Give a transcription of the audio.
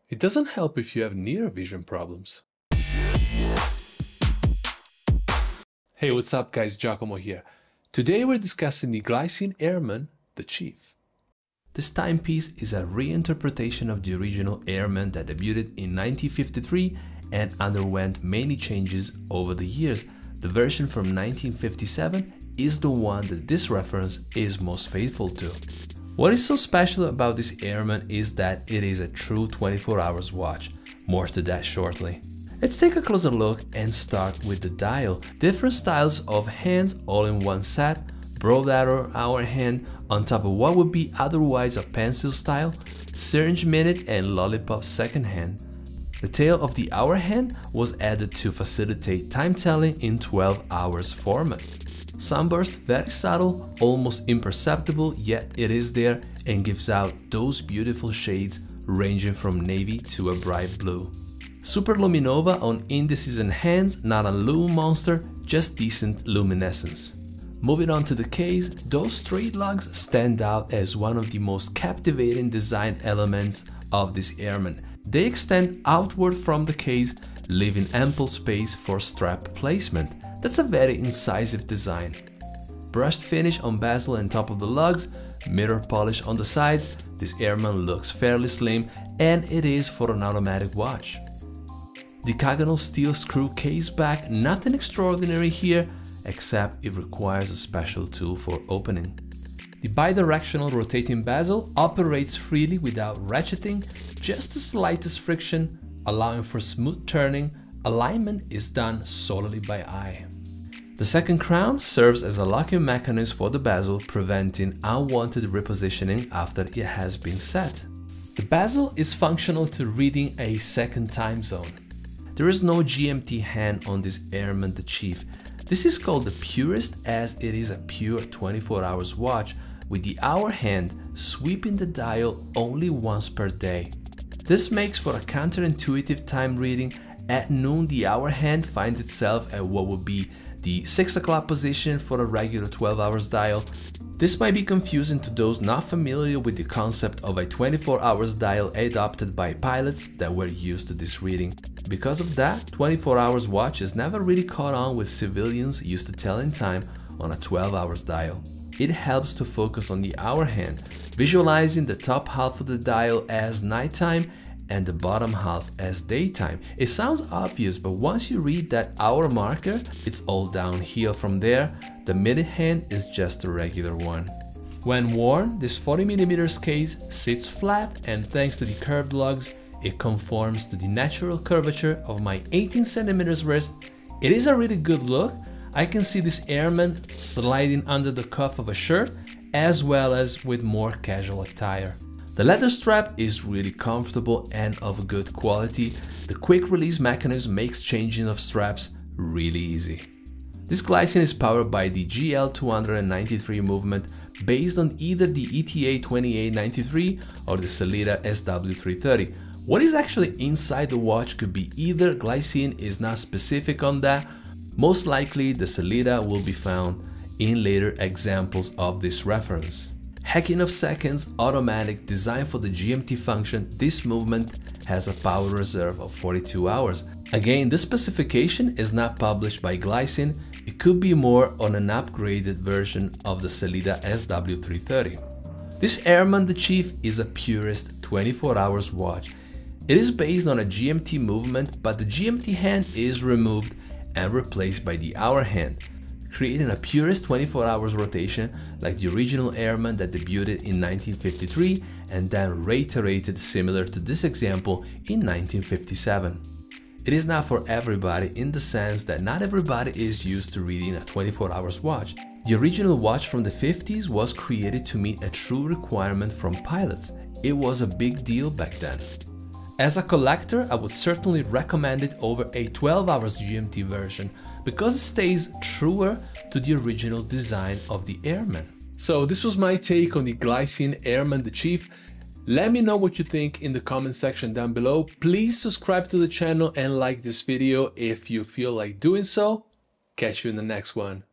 It doesn't help if you have near vision problems. Hey, what's up guys, Giacomo here. Today we're discussing the GLYCINE Airman The Chief. This timepiece is a reinterpretation of the original Airman that debuted in 1953 and underwent many changes over the years. The version from 1957 is the one that this reference is most faithful to. What is so special about this Airman is that it is a true 24 hours watch. More to that shortly. Let's take a closer look and start with the dial. Different styles of hands all in one set, broad arrow hour hand on top of what would be otherwise a pencil style, syringe minute and lollipop second hand. The tail of the hour hand was added to facilitate time telling in 12 hours format. Sunburst, very subtle, almost imperceptible, yet it is there and gives out those beautiful shades ranging from navy to a bright blue. Super luminova on indices and hands, not a lume monster, just decent luminescence. Moving on to the case, those straight lugs stand out as one of the most captivating design elements of this Airman. They extend outward from the case, leaving ample space for strap placement. That's a very incisive design. Brushed finish on bezel and top of the lugs, mirror polish on the sides, this Airman looks fairly slim and it is for an automatic watch. Decagonal steel screw case back, nothing extraordinary here, except it requires a special tool for opening. The bidirectional rotating bezel operates freely without ratcheting, just the slightest friction, allowing for smooth turning. Alignment is done solely by eye. The second crown serves as a locking mechanism for the bezel, preventing unwanted repositioning after it has been set. The bezel is functional to reading a second time zone. There is no GMT hand on this Airman The Chief. This is called the purest as it is a pure 24 hours watch with the hour hand sweeping the dial only once per day. This makes for a counterintuitive time reading. At noon, the hour hand finds itself at what would be the 6 o'clock position for a regular 12 hours dial. This might be confusing to those not familiar with the concept of a 24 hours dial adopted by pilots that were used to this reading. Because of that, 24 hours watches never really caught on with civilians used to telling time on a 12 hours dial. It helps to focus on the hour hand, visualizing the top half of the dial as nighttime and the bottom half as daytime. It sounds obvious, but once you read that hour marker, it's all downhill from there. The minute hand is just a regular one. When worn, this 40mm case sits flat, and thanks to the curved lugs, it conforms to the natural curvature of my 18cm wrist. It is a really good look. I can see this Airman sliding under the cuff of a shirt, as well as with more casual attire. The leather strap is really comfortable and of good quality. The quick release mechanism makes changing of straps really easy. This GLYCINE is powered by the GL293 movement based on either the ETA 2893 or the Sellita SW330. What is actually inside the watch could be either. GLYCINE is not specific on that. Most likely the Sellita will be found in later examples of this reference. Hacking of seconds, automatic, designed for the GMT function, this movement has a power reserve of 42 hours. Again, this specification is not published by GLYCINE. It could be more on an upgraded version of the Sellita SW330. This Airman The Chief is a purest 24 hours watch. It is based on a GMT movement, but the GMT hand is removed and replaced by the hour hand, creating a purest 24 hours rotation like the original Airman that debuted in 1953 and then reiterated similar to this example in 1957. It is not for everybody in the sense that not everybody is used to reading a 24 hours watch. The original watch from the 50s was created to meet a true requirement from pilots. It was a big deal back then. As a collector, I would certainly recommend it over a 12 hours GMT version because it stays truer to the original design of the Airman. So this was my take on the GLYCINE Airman The Chief. Let me know what you think in the comment section down below. Please subscribe to the channel and like this video if you feel like doing so. Catch you in the next one.